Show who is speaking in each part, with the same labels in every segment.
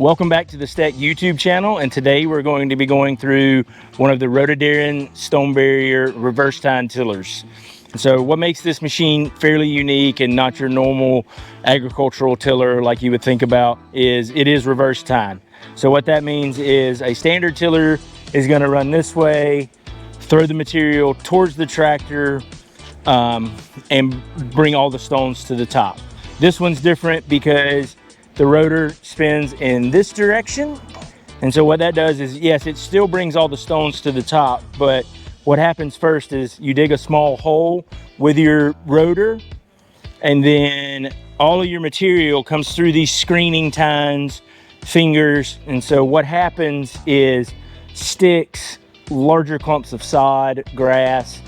Speaker 1: Welcome back to the Stack YouTube channel, and today we're going to be going through one of the Rotadairon Stoneburier reverse tine tillers. So what makes this machine fairly unique and not your normal agricultural tiller like you would think about is it is reverse tine. So what that means is a standard tiller is going to run this way, throw the material towards the tractor, and bring all the stones to the top. This one's different because the rotor spins in this direction, and so what that does is, yes, it still brings all the stones to the top, but what happens first is you dig a small hole with your rotor, and then all of your material comes through these screening tines, fingers, and so what happens is sticks, larger clumps of sod, grass,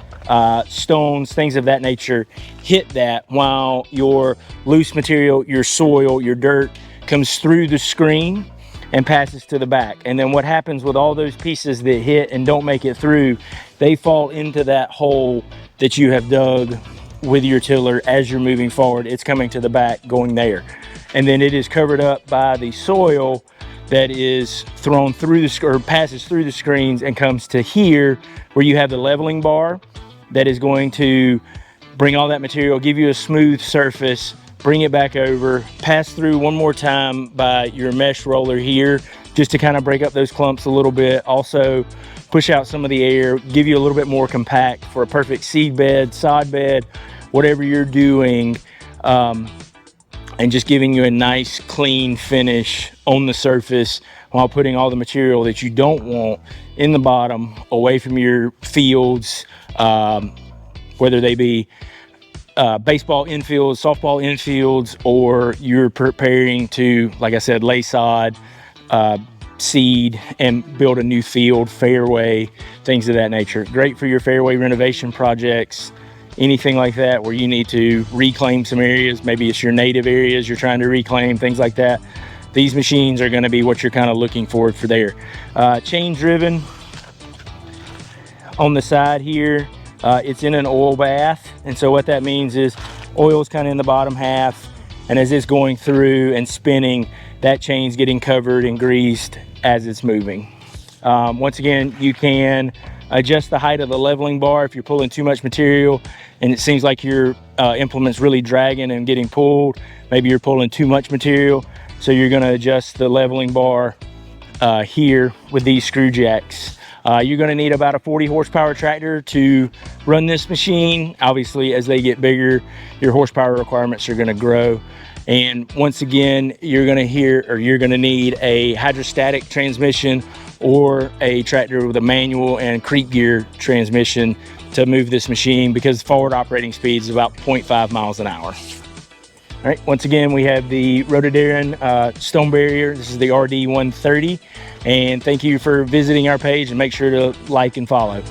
Speaker 1: stones, things of that nature hit that, while your loose material, your soil, your dirt comes through the screen and passes to the back. And then what happens with all those pieces that hit and don't make it through, they fall into that hole that you have dug with your tiller. As you're moving forward, it's coming to the back, going there, and then it is covered up by the soil that is thrown through the or passes through the screens and comes to here where you have the leveling bar that is going to bring all that material, give you a smooth surface, bring it back over, pass through one more time by your mesh roller here, just to kind of break up those clumps a little bit. Also push out some of the air, give you a little bit more compact for a perfect seed bed, sod bed, whatever you're doing, and just giving you a nice clean finish on the surface while putting all the material that you don't want in the bottom away from your fields, whether they be baseball infields, softball infields, or you're preparing to, like I said, lay sod, seed, and build a new field, fairway, things of that nature. Great for your fairway renovation projects, anything like that where you need to reclaim some areas. Maybe it's your native areas you're trying to reclaim, things like that. These machines are going to be what you're kind of looking for there. Chain driven on the side here. It's in an oil bath, and so what that means is oil is kind of in the bottom half, and as it's going through and spinning, that chain's getting covered and greased as it's moving. Once again, you can adjust the height of the leveling bar if you're pulling too much material and it seems like your implement's really dragging and getting pulled. Maybe you're pulling too much material, so you're going to adjust the leveling bar here with these screw jacks. You're going to need about a 40 horsepower tractor to run this machine. Obviously, as they get bigger, your horsepower requirements are going to grow. And once again, you're going to need a hydrostatic transmission or a tractor with a manual and creep gear transmission to move this machine, because forward operating speed is about 0.5 miles an hour. All right, once again, we have the Rotadairon Stoneburier. This is the RD130. And thank you for visiting our page, and make sure to like and follow.